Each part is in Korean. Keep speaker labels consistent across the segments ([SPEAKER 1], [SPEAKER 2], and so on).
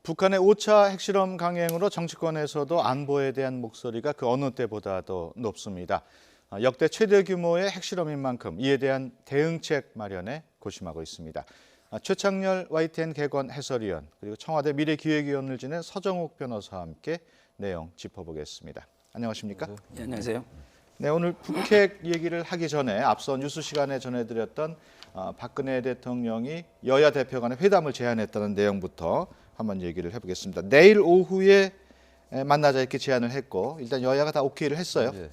[SPEAKER 1] 북한의 5차 핵실험 강행으로 정치권에서도 안보에 대한 목소리가 그 어느 때보다도 높습니다. 역대 최대 규모의 핵실험인 만큼 이에 대한 대응책 마련에 고심하고 있습니다. 최창렬 YTN 개건 해설위원 그리고 청와대 미래기획위원을 지낸 서정욱 변호사와 함께 내용 짚어보겠습니다. 안녕하십니까?
[SPEAKER 2] 네, 안녕하세요.
[SPEAKER 1] 네, 오늘 북핵 얘기를 하기 전에 앞서 뉴스 시간에 전해드렸던 박근혜 대통령이 여야 대표 간의 회담을 제안했다는 내용부터 한번 얘기를 해보겠습니다. 내일 오후에 만나자 이렇게 제안을 했고 일단 여야가 다 오케이를 했어요.
[SPEAKER 3] 네.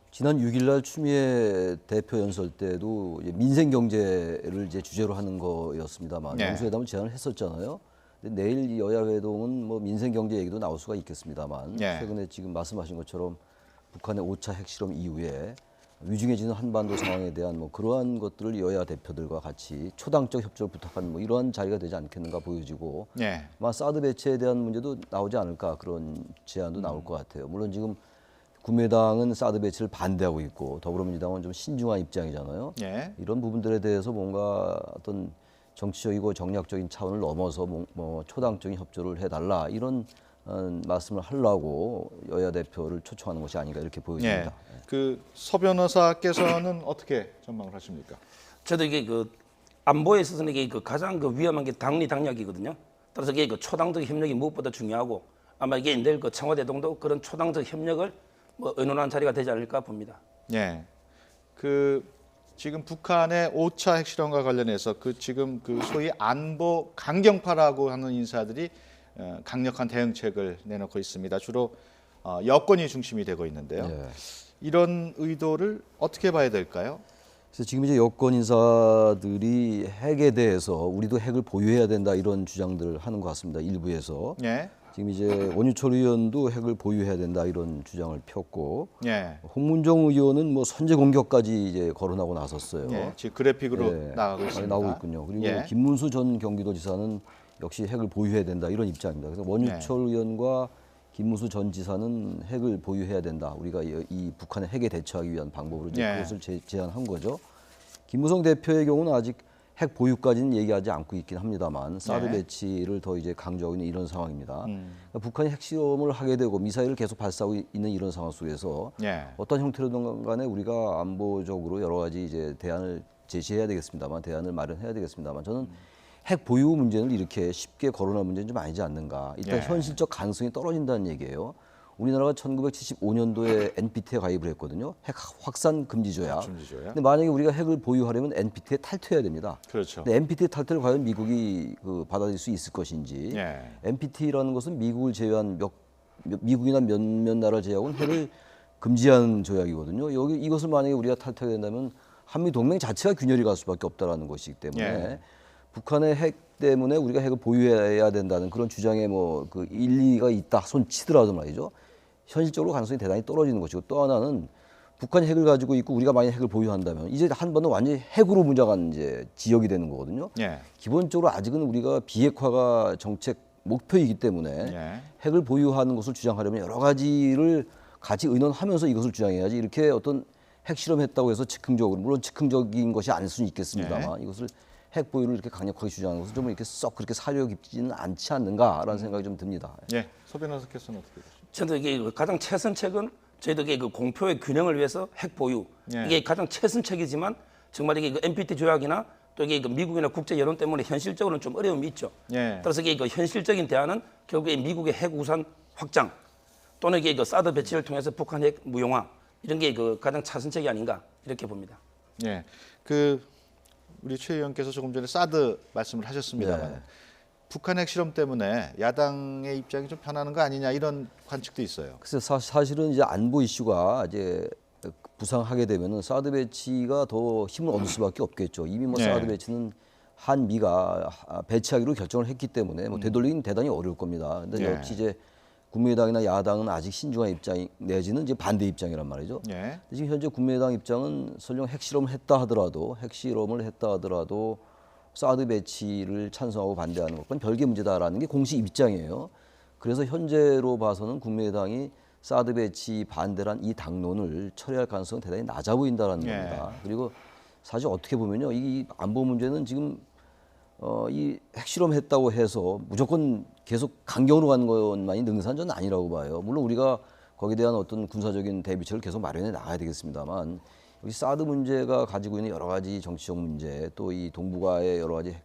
[SPEAKER 3] 지난 6일 날 추미애 대표 연설 때도 민생 경제를 이제 주제로 하는 거였습니다만
[SPEAKER 1] 네.
[SPEAKER 3] 영수회담을 제안을 했었잖아요. 근데 내일 여야 회동은 뭐 민생 경제 얘기도 나올 수가 있겠습니다만
[SPEAKER 1] 네.
[SPEAKER 3] 최근에 지금 말씀하신 것처럼 북한의 5차 핵실험 이후에 위중해지는 한반도 상황에 대한 뭐 그러한 것들을 여야 대표들과 같이 초당적 협조를 부탁하는 뭐 이러한 자리가 되지 않겠는가 보여지고
[SPEAKER 1] 네.
[SPEAKER 3] 아마 사드 배치에 대한 문제도 나오지 않을까 그런 제안도 나올 것 같아요. 물론 지금 국민의당은 사드 배치를 반대하고 있고 더불어민주당은 좀 신중한 입장이잖아요.
[SPEAKER 1] 네.
[SPEAKER 3] 이런 부분들에 대해서 뭔가 어떤 정치적이고 정략적인 차원을 넘어서 뭐 초당적인 협조를 해달라 이런 말씀을 하려고 여야 대표를 초청하는 것이 아닌가 이렇게 보여집니다.
[SPEAKER 1] 네. 그 서 변호사께서는 어떻게 전망을 하십니까?
[SPEAKER 2] 저도 이게 그 안보에 있어서는 이게 그 가장 그 위험한 게 당리 당략이거든요. 따라서 이게 그 초당적 협력이 무엇보다 중요하고 아마 이게 내일 그 청와대동도 그런 초당적 협력을 뭐 의논한 자리가 되지 않을까 봅니다.
[SPEAKER 1] 네. 그 지금 북한의 5차 핵실험과 관련해서 지금 소위 안보 강경파라고 하는 인사들이 강력한 대응책을 내놓고 있습니다. 주로 여권이 중심이 되고 있는데요.
[SPEAKER 3] 예.
[SPEAKER 1] 이런 의도를 어떻게 봐야 될까요?
[SPEAKER 3] 그래서 지금 이제 여권 인사들이 핵에 대해서 우리도 핵을 보유해야 된다 이런 주장들을 하는 것 같습니다. 일부에서
[SPEAKER 1] 예.
[SPEAKER 3] 지금 이제 원유철 의원도 핵을 보유해야 된다 이런 주장을 폈고
[SPEAKER 1] 예.
[SPEAKER 3] 홍문종 의원은 뭐 선제 공격까지 이제 거론하고 나섰어요.
[SPEAKER 1] 예. 지금 그래픽으로
[SPEAKER 3] 예,
[SPEAKER 1] 나가고 있습니다.
[SPEAKER 3] 나오고 있군요. 그리고
[SPEAKER 1] 예.
[SPEAKER 3] 김문수 전 경기도지사는 역시 핵을 보유해야 된다 이런 입장입니다. 그래서 원유철 의원과 김문수 전 지사는 핵을 보유해야 된다. 우리가 이 북한의 핵에 대처하기 위한 방법으로 이제 그것을 제안한 거죠. 김무성 대표의 경우는 아직 핵 보유까지는 얘기하지 않고 있긴 합니다만 사드 배치를 더 이제 강조하고 있는 이런 상황입니다. 그러니까 북한이 핵실험을 하게 되고 미사일을 계속 발사하고 있는 이런 상황 속에서 어떤 형태로든 간에 우리가 안보적으로 여러 가지 이제 대안을 제시해야 되겠습니다만 대안을 마련해야 되겠습니다만 저는 핵 보유 문제를 이렇게 쉽게 거론할 문제는 좀 아니지 않는가. 일단 현실적 가능성이 떨어진다는 얘기예요. 우리나라가 1975년도에 NPT에 가입을 했거든요. 핵 확산 금지 조약. 근데 만약에 우리가 핵을 보유하려면 NPT에 탈퇴해야 됩니다.
[SPEAKER 1] 그렇죠.
[SPEAKER 3] 근데 NPT 탈퇴를 과연 미국이 받아들일 수 있을 것인지. NPT라는 것은 미국을 제외한 미국이나 몇몇 나라를 제외하고는 핵을 금지한 조약이거든요. 이것을 만약에 우리가 탈퇴하게 된다면 한미 동맹 자체가 균열이 갈 수밖에 없다라는 것이기 때문에 북한의 핵 때문에 우리가 핵을 보유해야 된다는 그런 주장에 뭐 그 일리가 있다 손 치더라도 말이죠. 현실적으로 가능성이 대단히 떨어지는 것이고 또 하나는 북한이 핵을 가지고 있고 우리가 만약 핵을 보유한다면 이제 한 번은 완전히 핵으로 무장한 이제 지역이 되는 거거든요. 기본적으로 아직은 우리가 비핵화가 정책 목표이기 때문에 핵을 보유하는 것을 주장하려면 여러 가지를 같이 의논하면서 이것을 주장해야지 이렇게 어떤 핵 실험했다고 해서 즉흥적으로 물론 즉흥적인 것이 아닐 수는 있겠습니다만 이것을 핵 보유를 이렇게 강력하게 주장하는 것은 좀 이렇게 썩 그렇게 사려 깊지는 않지 않는가라는 생각이 좀 듭니다.
[SPEAKER 1] 서 변호사께서는 어떻게 보십니까?
[SPEAKER 2] 저도 이게 가장 최선책은 저희도 이게 그 공표의 균형을 위해서 핵 보유 이게 가장 최선책이지만 정말 이게 그 NPT 조약이나 또 이게 그 미국이나 국제 여론 때문에 현실적으로는 좀 어려움이 있죠. 따라서 이게 그 현실적인 대안은 결국에 미국의 핵 우산 확장 또는 이게 그 사드 배치를 통해서 북한 핵 무용화 이런 게 그 가장 차선책이 아닌가 이렇게 봅니다.
[SPEAKER 1] 우리 최 의원께서 조금 전에 사드 말씀을 하셨습니다만 북한 핵실험 때문에 야당의 입장이 좀 변하는 거 아니냐 이런 관측도 있어요.
[SPEAKER 3] 그래서 사실은 이제 안보 이슈가 이제 부상하게 되면은 사드 배치가 더 힘을 얻을 수밖에 없겠죠. 이미 뭐 사드 배치는 한미가 배치하기로 결정을 했기 때문에 뭐 되돌리기는 대단히 어려울 겁니다. 근데 역시 이제 국민의당이나 야당은 아직 신중한 입장 내지는 이제 반대 입장이란 말이죠. 지금 현재 국민의당 입장은 설령 핵실험을 했다 하더라도 사드 배치를 찬성하고 반대하는 것과는 별개 문제다라는 게 공식 입장이에요. 그래서 현재로 봐서는 국민의당이 사드 배치 반대란 이 당론을 처리할 가능성은 대단히 낮아 보인다라는 겁니다. 그리고 사실 어떻게 보면요, 이 안보 문제는 지금 이 핵실험했다고 해서 무조건 계속 강경으로 가는 것만이 능사는 아니라고 봐요. 물론 우리가 거기에 대한 어떤 군사적인 대비책을 계속 마련해 나가야 되겠습니다만 여기 사드 문제가 가지고 있는 여러 가지 정치적 문제 또 이 동북아의 여러 가지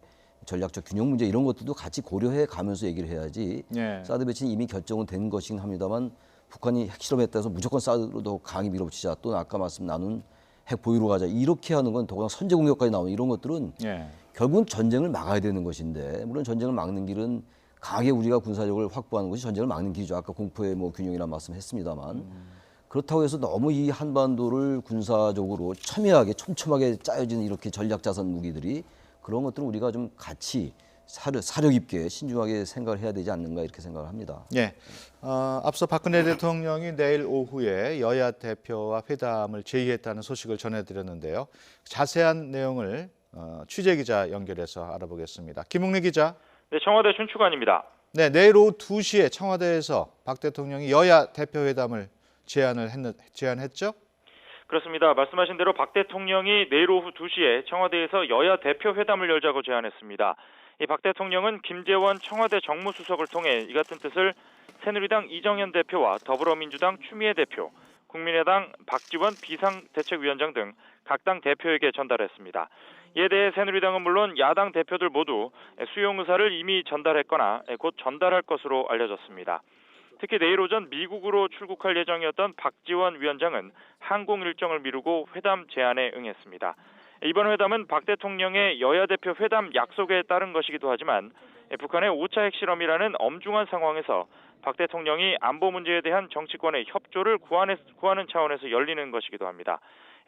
[SPEAKER 3] 전략적 균형 문제 이런 것들도 같이 고려해 가면서 얘기를 해야지 사드 배치는 이미 결정은 된 것이긴 합니다만 북한이 핵실험했다 해서 무조건 사드로도 강히 밀어붙이자 또는 아까 말씀 나눈 핵 보유로 가자 이렇게 하는 건 더구나 선제 공격까지 나오는 이런 것들은 결국은 전쟁을 막아야 되는 것인데 물론 전쟁을 막는 길은 강하게 우리가 군사력을 확보하는 것이 전쟁을 막는 길이죠. 아까 공포의 뭐 균형이라는 말씀했습니다만 그렇다고 해서 너무 이 한반도를 군사적으로 첨예하게 촘촘하게 짜여진 이렇게 전략 자산 무기들이 그런 것들은 우리가 좀 같이 사력 있게 신중하게 생각을 해야 되지 않는가 이렇게 생각을 합니다.
[SPEAKER 1] 앞서 박근혜 대통령이 내일 오후에 여야 대표와 회담을 제의했다는 소식을 전해드렸는데요. 자세한 내용을 취재 기자 연결해서 알아보겠습니다. 김웅래 기자.
[SPEAKER 4] 네, 청와대 춘추관입니다.
[SPEAKER 1] 네, 내일 오후 2시에 청와대에서 박 대통령이 여야 대표 회담을 제안했죠?
[SPEAKER 4] 그렇습니다. 말씀하신 대로 박 대통령이 내일 오후 2시에 청와대에서 여야 대표 회담을 열자고 제안했습니다. 이 박 대통령은 김재원 청와대 정무수석을 통해 이 같은 뜻을 새누리당 이정현 대표와 더불어민주당 추미애 대표, 국민의당 박지원 비상대책위원장 등 각 당 대표에게 전달했습니다. 이에 대해 새누리당은 물론 야당 대표들 모두 수용 의사를 이미 전달했거나 곧 전달할 것으로 알려졌습니다. 특히 내일 오전 미국으로 출국할 예정이었던 박지원 위원장은 항공 일정을 미루고 회담 제안에 응했습니다. 이번 회담은 박 대통령의 여야 대표 회담 약속에 따른 것이기도 하지만 북한의 5차 핵실험이라는 엄중한 상황에서 박 대통령이 안보 문제에 대한 정치권의 협조를 구하는 차원에서 열리는 것이기도 합니다.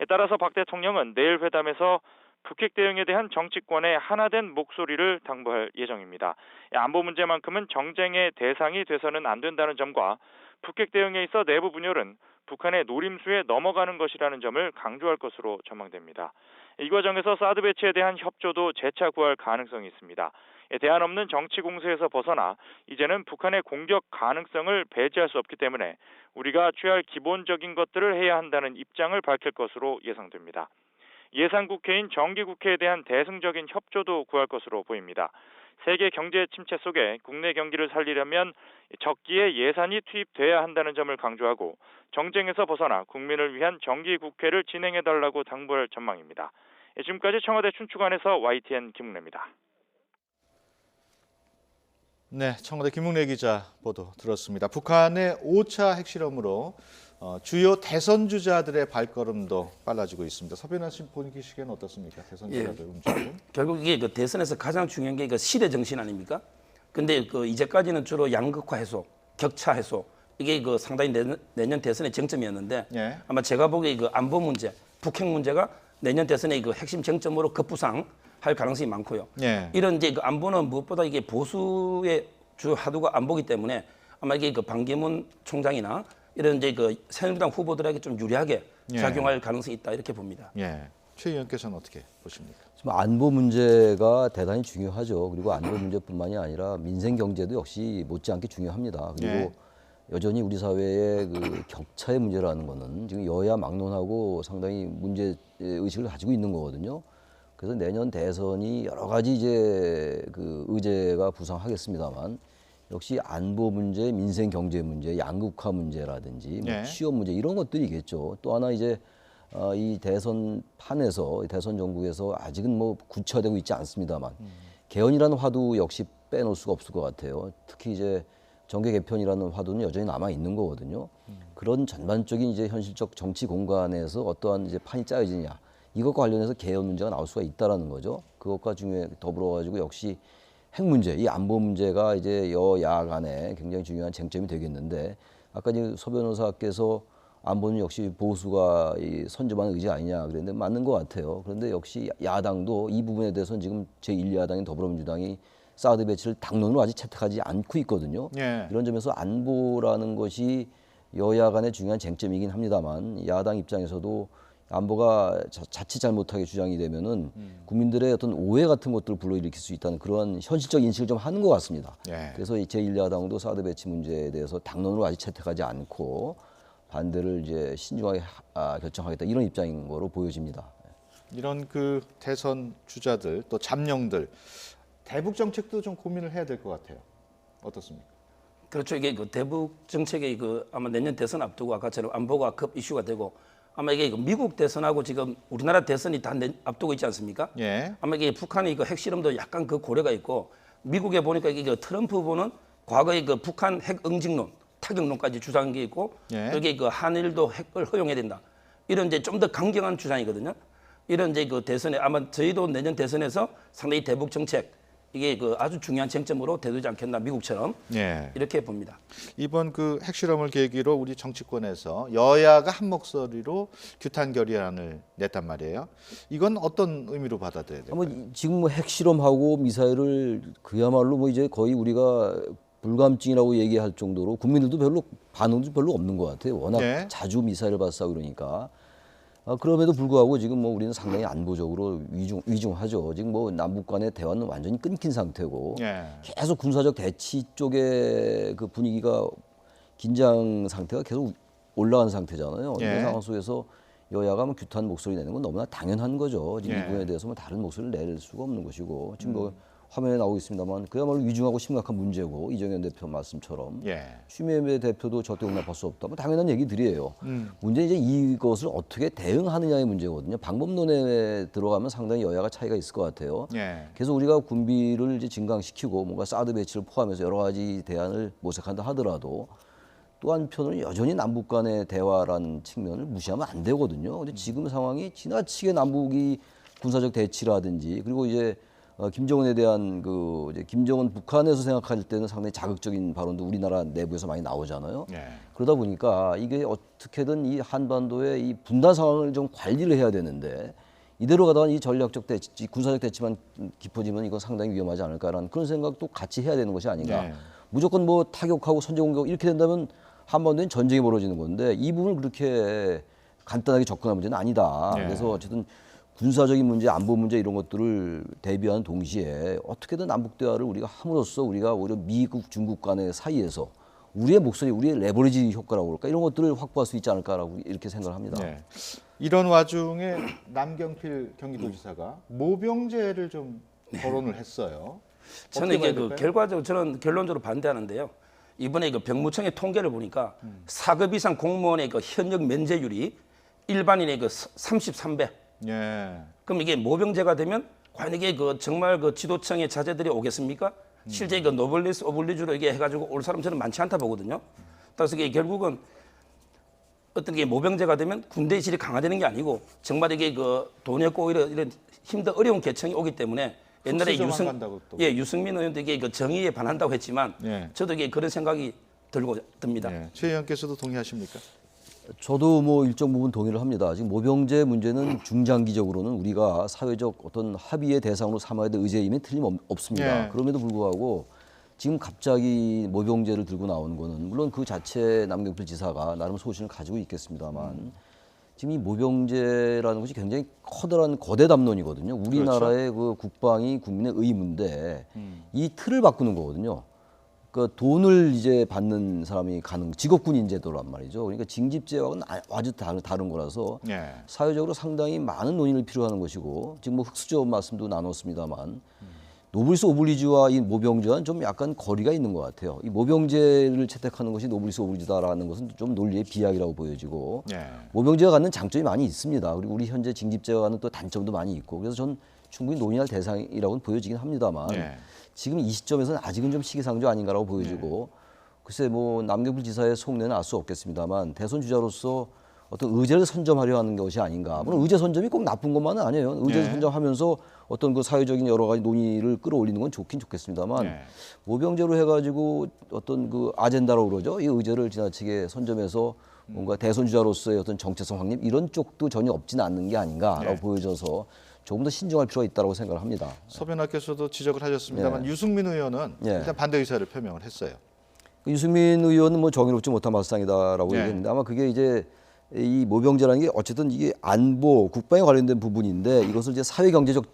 [SPEAKER 4] 따라서 박 대통령은 내일 회담에서 북핵 대응에 대한 정치권의 하나된 목소리를 당부할 예정입니다. 안보 문제만큼은 정쟁의 대상이 돼서는 안 된다는 점과 북핵 대응에 있어 내부 분열은 북한의 노림수에 넘어가는 것이라는 점을 강조할 것으로 전망됩니다. 이 과정에서 사드 배치에 대한 협조도 재차 구할 가능성이 있습니다. 대안 없는 정치 공세에서 벗어나 이제는 북한의 공격 가능성을 배제할 수 없기 때문에 우리가 취할 기본적인 것들을 해야 한다는 입장을 밝힐 것으로 예상됩니다. 예산국회인 정기국회에 대한 대승적인 협조도 구할 것으로 보입니다. 세계 경제 침체 속에 국내 경기를 살리려면 적기에 예산이 투입돼야 한다는 점을 강조하고 정쟁에서 벗어나 국민을 위한 정기국회를 진행해달라고 당부할 전망입니다. 지금까지 청와대 춘추관에서 YTN 김웅래입니다.
[SPEAKER 1] 네, 청와대 김웅래 기자 보도 들었습니다. 북한의 5차 핵실험으로 주요 대선 주자들의 발걸음도 빨라지고 있습니다. 서변환 씨 보시기에는 어떻습니까? 대선 주자들 움직임.
[SPEAKER 2] 결국 이게 그 대선에서 가장 중요한 게 그 시대 정신 아닙니까? 근데 그 이제까지는 주로 양극화 해소, 격차 해소 이게 그 상당히 내년 대선의 쟁점이었는데 아마 제가 보기에 그 안보 문제, 북핵 문제가 내년 대선의 그 핵심 쟁점으로 급부상할 가능성이 많고요. 이런 이제 그 안보는 무엇보다 이게 보수의 주 하도가 안보기 때문에 아마 이게 그 반기문 총장이나 이런 이제 그 새누리당 후보들에게 좀 유리하게 작용할 가능성이 있다 이렇게 봅니다.
[SPEAKER 1] 최 의원께서는 어떻게 보십니까?
[SPEAKER 3] 지금 안보 문제가 대단히 중요하죠. 그리고 안보 문제뿐만이 아니라 민생 경제도 역시 못지않게 중요합니다. 그리고 여전히 우리 사회의 그 격차의 문제라는 거는 지금 여야 막론하고 상당히 문제 의식을 가지고 있는 거거든요. 그래서 내년 대선이 여러 가지 이제 그 의제가 부상하겠습니다만 역시 안보 문제, 민생 경제 문제, 양극화 문제라든지 뭐 취업 문제 이런 것들이겠죠. 또 하나 이제 이 대선판에서 대선 정국에서 아직은 뭐 구체화되고 있지 않습니다만 개헌이라는 화두 역시 빼놓을 수가 없을 것 같아요. 특히 이제 정계 개편이라는 화두는 여전히 남아 있는 거거든요. 그런 전반적인 이제 현실적 정치 공간에서 어떠한 이제 판이 짜여지냐 이것과 관련해서 개헌 문제가 나올 수가 있다라는 거죠. 그것과 중에 더불어 가지고 역시 핵 문제, 이 안보 문제가 이제 여야 간에 굉장히 중요한 쟁점이 되겠는데 아까 이제 서 변호사께서 안보는 역시 보수가 이 선점하는 의지 아니냐 그랬는데 맞는 것 같아요. 그런데 역시 야당도 이 부분에 대해서는 지금 제1야당인 더불어민주당이 사드 배치를 당론으로 아직 채택하지 않고 있거든요. 이런 점에서 안보라는 것이 여야 간의 중요한 쟁점이긴 합니다만 야당 입장에서도 안보가 자칫 잘못하게 주장이 되면은 국민들의 어떤 오해 같은 것들을 불러일으킬 수 있다는 그런 현실적 인식을 좀 하는 것 같습니다. 그래서 제1야당도 사드 배치 문제에 대해서 당론으로 아직 채택하지 않고 반대를 이제 신중하게 결정하겠다 이런 입장인 거로 보여집니다.
[SPEAKER 1] 이런 그 대선 주자들 또 잠룡들 대북 정책도 좀 고민을 해야 될 것 같아요. 어떻습니까?
[SPEAKER 2] 그렇죠. 이게 그 대북 정책의 그 아마 내년 대선 앞두고 아까처럼 안보가 급 이슈가 되고 아마 이게 그 미국 대선하고 지금 우리나라 대선이 다 앞두고 있지 않습니까?
[SPEAKER 1] 예.
[SPEAKER 2] 아마 이게 북한의 그 핵실험도 약간 그 고려가 있고 미국에 보니까 이게 그 트럼프 후보는 과거의 그 북한 핵 응징론, 타격론까지 주장한 게 있고
[SPEAKER 1] 예.
[SPEAKER 2] 여기 그 한일도 핵을 허용해야 된다. 이런 이제 좀 더 강경한 주장이거든요. 이런 이제 그 대선에 아마 저희도 내년 대선에서 상당히 대북 정책 이게 그 아주 중요한 쟁점으로 대두지 않겠나 미국처럼
[SPEAKER 1] 예.
[SPEAKER 2] 이렇게 봅니다.
[SPEAKER 1] 이번 그 핵실험을 계기로 우리 정치권에서 여야가 한 목소리로 규탄 결의안을 냈단 말이에요. 이건 어떤 의미로 받아들여야 될까요?
[SPEAKER 3] 뭐 지금 뭐 핵실험하고 미사일을 그야말로 뭐 이제 거의 우리가 불감증이라고 얘기할 정도로 국민들도 별로 반응도 별로 없는 것 같아요. 워낙
[SPEAKER 1] 네.
[SPEAKER 3] 자주 미사일을 발사하고 그러니까. 그럼에도 불구하고 지금 뭐 우리는 상당히 안보적으로 위중하죠. 지금 뭐 남북 간의 대화는 완전히 끊긴 상태고
[SPEAKER 1] 예.
[SPEAKER 3] 계속 군사적 대치 쪽의 그 분위기가 긴장 상태가 계속 올라간 상태잖아요.
[SPEAKER 1] 예.
[SPEAKER 3] 이런 상황 속에서 여야가 뭐 규탄 목소리 내는 건 너무나 당연한 거죠. 지금
[SPEAKER 1] 예.
[SPEAKER 3] 이 부분에 대해서 뭐 다른 목소리를 낼 수가 없는 것이고 지금 뭐 화면에 나오고 있습니다만 그야말로 위중하고 심각한 문제고 이정현 대표 말씀처럼
[SPEAKER 1] 예.
[SPEAKER 3] 추미애 대표도 절대 용납할 수 없다. 뭐 당연한 얘기들이에요. 문제는 이제 이것을 어떻게 대응하느냐의 문제거든요. 방법론에 들어가면 상당히 여야가 차이가 있을 것 같아요.
[SPEAKER 1] 예.
[SPEAKER 3] 그래서 우리가 군비를 이제 증강시키고 뭔가 사드 배치를 포함해서 여러 가지 대안을 모색한다 하더라도 또 한편으로는 여전히 남북 간의 대화라는 측면을 무시하면 안 되거든요. 근데 지금 상황이 지나치게 남북이 군사적 대치라든지 그리고 이제 김정은에 대한 그 이제 김정은 북한에서 생각할 때는 상당히 자극적인 발언도 우리나라 내부에서 많이 나오잖아요.
[SPEAKER 1] 예.
[SPEAKER 3] 그러다 보니까 이게 어떻게든 이 한반도의 이 분단 상황을 좀 관리를 해야 되는데 이대로 가다가 이 전략적 대치, 군사적 대치만 깊어지면 이건 상당히 위험하지 않을까라는 그런 생각도 같이 해야 되는 것이 아닌가.
[SPEAKER 1] 네.
[SPEAKER 3] 무조건 뭐 타격하고 선제 공격 이렇게 된다면 한반도엔 전쟁이 벌어지는 건데 이 부분을 그렇게 간단하게 접근할 문제는 아니다.
[SPEAKER 1] 네.
[SPEAKER 3] 그래서 어쨌든 군사적인 문제, 안보 문제 이런 것들을 대비하는 동시에 어떻게든 남북 대화를 우리가 함으로써 우리가 오히려 미국, 중국 간의 사이에서 우리의 목소리, 우리의 레버리지 효과라고 그럴까 이런 것들을 확보할 수 있지 않을까라고 이렇게 생각을 합니다.
[SPEAKER 1] 네. 이런 와중에 남경필 경기도지사가 모병제를 좀 거론을 했어요.
[SPEAKER 2] 저는
[SPEAKER 1] 어떻게
[SPEAKER 2] 이게
[SPEAKER 1] 봐야
[SPEAKER 2] 그
[SPEAKER 1] 될까요?
[SPEAKER 2] 결과적으로 저는 결론적으로 반대하는데요. 이번에 그 병무청의 통계를 보니까 4급 이상 공무원의 그 현역 면제율이 일반인의 그 33배.
[SPEAKER 1] 예.
[SPEAKER 2] 그럼 이게 모병제가 되면 과연 이게 그 정말 그 지도층의 자제들이 오겠습니까? 실제 그 노블리스 오블리주로 이게 해가지고 올 사람 저는 많지 않다 보거든요. 그래서 이게 결국은 어떤 게 모병제가 되면 군대의 질이 강화되는 게 아니고 정말 이게 그 돈이 없고 오히려 이런 힘든 어려운 계층이 오기 때문에 옛날에
[SPEAKER 1] 간다고 또.
[SPEAKER 2] 유승민 의원도 이게 그 정의에 반한다고 했지만
[SPEAKER 1] 예.
[SPEAKER 2] 저도 이게 그런 생각이 듭니다.
[SPEAKER 1] 예. 최 의원께서도 동의하십니까?
[SPEAKER 3] 저도 뭐 일정 부분 동의를 합니다. 지금 모병제 문제는 중장기적으로는 우리가 사회적 어떤 합의의 대상으로 삼아야 될 의제임이 틀림없습니다.
[SPEAKER 1] 예.
[SPEAKER 3] 그럼에도 불구하고 지금 갑자기 모병제를 들고 나오는 거는 물론 그 자체 남경필 지사가 나름 소신을 가지고 있겠습니다만 지금 이 모병제라는 것이 굉장히 커다란 거대 담론이거든요. 우리나라의 그 국방이 국민의 의무인데 이 틀을 바꾸는 거거든요. 그 돈을 이제 받는 사람이 직업군인 제도란 말이죠. 그러니까 징집제와는 아주 다른 거라서
[SPEAKER 1] 예.
[SPEAKER 3] 사회적으로 상당히 많은 논의를 필요하는 것이고 지금 뭐 흑수저 말씀도 나눴습니다만 노블리스 오블리주와 이 모병제와는 좀 약간 거리가 있는 것 같아요. 이 모병제를 채택하는 것이 노블리스 오블리주다라는 것은 좀 논리의 비약이라고 보여지고
[SPEAKER 1] 예.
[SPEAKER 3] 모병제가 갖는 장점이 많이 있습니다. 그리고 우리 현재 징집제가 갖는 또 단점도 많이 있고 그래서 전 충분히 논의할 대상이라고는 보여지긴 합니다만
[SPEAKER 1] 예.
[SPEAKER 3] 지금 이 시점에서는 아직은 좀 시기상조 아닌가라고 보여지고 글쎄 뭐 남경필 지사의 속내는 알 수 없겠습니다만 대선 주자로서 어떤 의제를 선점하려 하는 것이 아닌가. 물론 의제 선점이 꼭 나쁜 것만은 아니에요. 의제
[SPEAKER 1] 네.
[SPEAKER 3] 선점하면서 어떤 그 사회적인 여러 가지 논의를 끌어올리는 건 좋긴 좋겠습니다만
[SPEAKER 1] 네.
[SPEAKER 3] 모병제로 해가지고 어떤 그 아젠다라고 그러죠. 이 의제를 지나치게 선점해서 뭔가 대선 주자로서의 어떤 정체성 확립 이런 쪽도 전혀 없지는 않는 게 아닌가라고
[SPEAKER 1] 네.
[SPEAKER 3] 보여져서 조금 더 신중할 필요가 있다고 생각을 합니다.
[SPEAKER 1] 서변학께서도 지적을 하셨습니다만 유승민 의원은
[SPEAKER 3] 예.
[SPEAKER 1] 일단 반대 의사를 표명을 했어요.
[SPEAKER 3] 유승민 의원은 뭐 정의롭지 못한 발상이다라고
[SPEAKER 1] 네.
[SPEAKER 3] 얘기했는데 아마 그게 이제 이 모병제라는 게 어쨌든 이게 안보 국방에 관련된 부분인데 이것을 이제 사회 경제적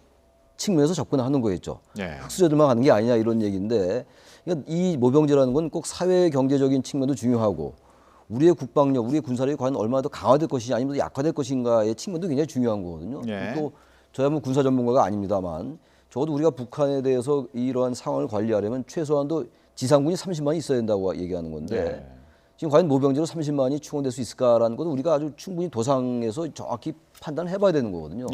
[SPEAKER 3] 측면에서 접근하는 거겠죠.
[SPEAKER 1] 예.
[SPEAKER 3] 흑수저들만 가는 게 아니냐 이런 얘기인데 그러니까 이 모병제라는 건 꼭 사회 경제적인 측면도 중요하고 우리의 국방력, 우리의 군사력이 과연 얼마나 더 강화될 것이냐 아니면 더 약화될 것인가의 측면도 굉장히 중요한 거거든요.
[SPEAKER 1] 예.
[SPEAKER 3] 또 저야 뭐 군사 전문가가 아닙니다만 적어도 우리가 북한에 대해서 이러한 상황을 관리하려면 최소한도 지상군이 30만이 있어야 된다고 얘기하는 건데 지금 과연 모병제로 30만이 충원될 수 있을까라는 것도 우리가 아주 충분히 도상에서 정확히 판단해봐야 되는 거거든요.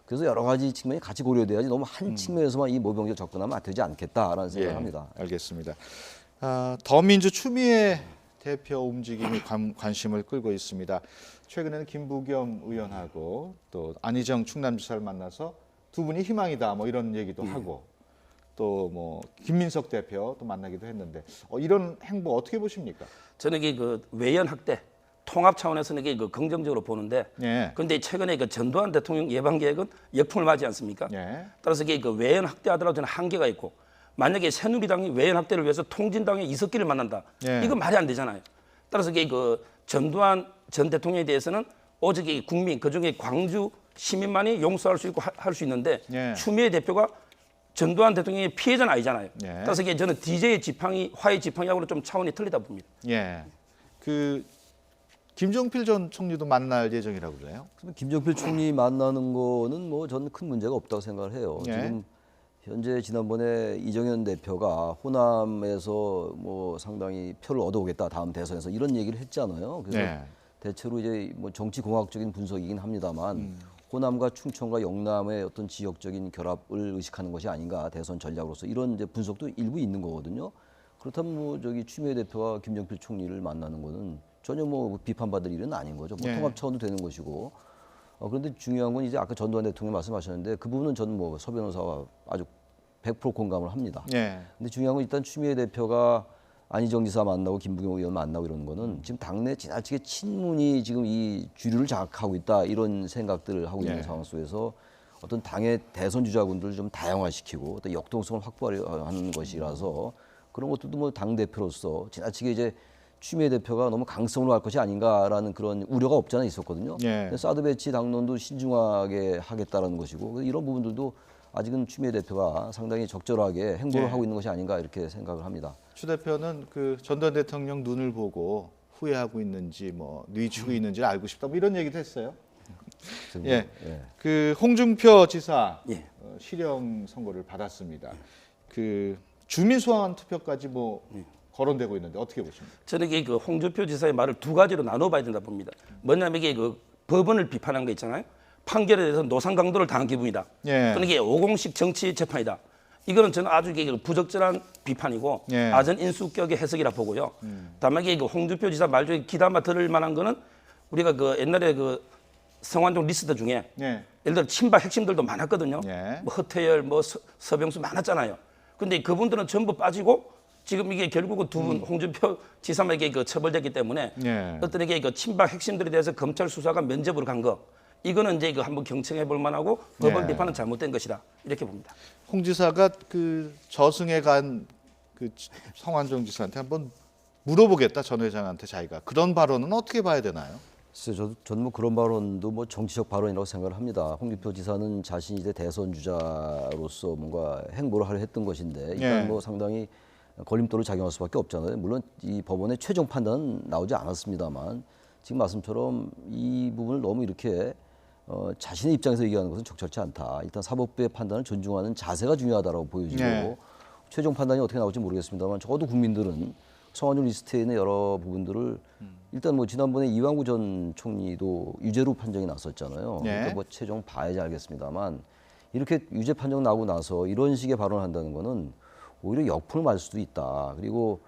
[SPEAKER 3] 그래서 여러 가지 측면이 같이 고려돼야지 너무 한 측면에서만 이 모병제로 접근하면 되지 않겠다라는 생각을 합니다.
[SPEAKER 1] 알겠습니다. 더민주 추미애 대표 움직임이 관심을 끌고 있습니다. 최근에는 김부겸 의원하고 또 안희정 충남지사를 만나서 두 분이 희망이다 뭐 이런 얘기도 하고 또 뭐 김민석 대표 또 만나기도 했는데 이런 행보 어떻게 보십니까?
[SPEAKER 2] 저는 이게 그 외연 확대 통합 차원에서는 이게 그 긍정적으로 보는데 그런데 최근에 그 전두환 대통령 예방 계획은 역풍을 맞지 않습니까? 따라서 이게 그 외연 확대하더라도 저는 한계가 있고 만약에 새누리당이 외연 확대를 위해서 통진당의 이석기를 만난다. 이건 말이 안 되잖아요. 따라서 이게 그 전두환 전 대통령에 대해서는 오직 이 국민 그중에 광주 시민만이 용서할 수 있고 할 수 있는데 추미애 대표가 전두환 대통령의 피해자는 아니잖아요. 따라서 이게 저는 DJ의 지팡이, 화해 지팡이하고는 좀 차원이 틀리다 봅니다.
[SPEAKER 1] 그 김종필 전 총리도 만날 예정이라고 그래요?
[SPEAKER 3] 김종필 총리 만나는 거는 뭐 저는 큰 문제가 없다고 생각을 해요. 지금 현재 지난번에 이정현 대표가 호남에서 뭐 상당히 표를 얻어오겠다 다음 대선에서 이런 얘기를 했잖아요. 그래서 대체로 이제 뭐 정치공학적인 분석이긴 합니다만 호남과 충청과 영남의 어떤 지역적인 결합을 의식하는 것이 아닌가 대선 전략으로서 이런 이제 분석도 일부 있는 거거든요. 그렇다면 뭐 저기 추미애 대표와 김종필 총리를 만나는 거는 전혀 뭐 비판받을 일은 아닌 거죠. 뭐 통합 차원도 되는 것이고. 그런데 중요한 건 이제 아까 전두환 대통령 말씀하셨는데 그 부분은 저는 뭐 서 변호사와 아주 100% 공감을 합니다. 근데 중요한 건 일단 추미애 대표가 안희정 지사 만나고 김부겸 의원 만나고 이런 거는 지금 당내 지나치게 친문이 지금 이 주류를 장악하고 있다 이런 생각들을 하고 있는 상황 속에서 어떤 당의 대선 주자군들을 좀 다양화시키고 또 역동성을 확보하려 하는 것이라서 그런 것들도 뭐 당 대표로서 지나치게 이제 추미애 대표가 너무 강성으로 할 것이 아닌가라는 그런 우려가 없지 않아 있었거든요. 사드 배치 당론도 신중하게 하겠다라는 것이고 이런 부분들도 아직은 추미애 대표가 상당히 적절하게 행보를 하고 있는 것이 아닌가 이렇게 생각을 합니다.
[SPEAKER 1] 추 대표는 그 전두환 대통령 눈을 보고 후회하고 있는지 뭐 뉘추고 있는지 알고 싶다 뭐 이런 얘기도 했어요. 그 홍준표 지사 실형 선고를 받았습니다. 그 주민 소환 투표까지 뭐 거론되고 있는데 어떻게 보십니까?
[SPEAKER 2] 저는 이게 그 홍준표 지사의 말을 두 가지로 나눠봐야 된다 봅니다. 뭐냐면 이게 그 법원을 비판한 거 있잖아요. 판결에 대해서 노상 강도를 당한 기분이다. 또는 이게 5공식 정치 재판이다. 이거는 저는 아주 이게 부적절한 비판이고 아전 인수격의 해석이라 보고요. 다만 이게 그 홍준표 지사 말 중에 귀담아 들을 만한 거는 우리가 그 옛날에 그 성완종 리스트 중에 예를 들어 친박 핵심들도 많았거든요. 뭐 허태열, 뭐 서병수 많았잖아요. 근데 그분들은 전부 빠지고 지금 이게 결국은 두 분 홍준표 지사에게 그 처벌됐기 때문에 어떤 이게 그 친박 핵심들에 대해서 검찰 수사가 면접으로 간 거. 이거는 이제 이거 한번 경청해 볼 만하고 법원 비판은 잘못된 것이다 이렇게 봅니다.
[SPEAKER 1] 홍 지사가 그 저승에 간 그 성완종 지사한테 한번 물어보겠다 전 회장한테 자기가 그런 발언은 어떻게 봐야 되나요?
[SPEAKER 3] 저는 뭐 그런 발언도 뭐 정치적 발언이라고 생각을 합니다. 홍준표 지사는 자신이 이제 대선 주자로서 뭔가 행보를 하려 했던 것인데 일단 뭐 상당히 걸림돌을 작용할 수밖에 없잖아요. 물론 이 법원의 최종 판단은 나오지 않았습니다만 지금 말씀처럼 이 부분을 너무 이렇게 자신의 입장에서 얘기하는 것은 적절치 않다. 일단 사법부의 판단을 존중하는 자세가 중요하다고 보여지고 최종 판단이 어떻게 나올지 모르겠습니다만 적어도 국민들은 성완종 리스트에 있는 여러 부분들을 일단 뭐 지난번에 이완구 전 총리도 유죄로 판정이 났었잖아요. 그러니까 뭐 최종 봐야지 알겠습니다만 이렇게 유죄 판정 나고 나서 이런 식의 발언을 한다는 거는 오히려 역풍을 맞을 수도 있다. 그리고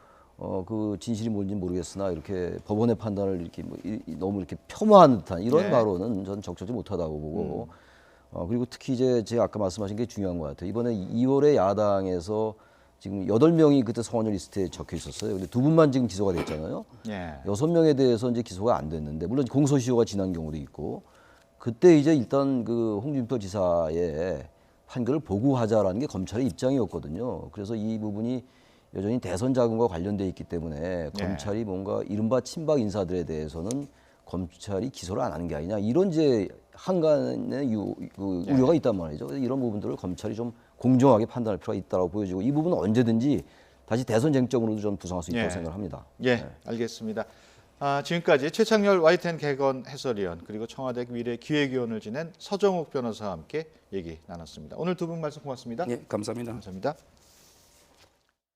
[SPEAKER 3] 그 진실이 뭔지 모르겠으나 이렇게 법원의 판단을 이렇게 뭐 너무 이렇게 폄하하는 듯한 이런 발언은 저는 적절치 못하다고 보고 그리고 특히 이제 제가 아까 말씀하신 게 중요한 것 같아요. 이번에 2월에 야당에서 지금 8명이 그때 성완종 리스트에 적혀 있었어요. 근데 2분만 지금 기소가 됐잖아요. 6명에 대해서 이제 기소가 안 됐는데 물론 공소시효가 지난 경우도 있고 그때 이제 일단 그 홍준표 지사의 판결을 보고하자라는 게 검찰의 입장이었거든요. 그래서 이 부분이 여전히 대선 자금과 관련돼 있기 때문에 검찰이 뭔가 이른바 친박 인사들에 대해서는 검찰이 기소를 안 하는 게 아니냐 이런 이제 한간의 우려가 있단 말이죠. 그래서 이런 부분들을 검찰이 좀 공정하게 판단할 필요가 있다고 보여지고 이 부분은 언제든지 다시 대선 쟁점으로도 좀 부상할 수 있다고 생각합니다.
[SPEAKER 1] 알겠습니다. 지금까지 최창렬 YTN 개건 해설위원 그리고 청와대 미래 기획위원을 지낸 서정욱 변호사와 함께 얘기 나눴습니다. 오늘 두 분 말씀 고맙습니다.
[SPEAKER 2] 예, 감사합니다.
[SPEAKER 1] 감사합니다.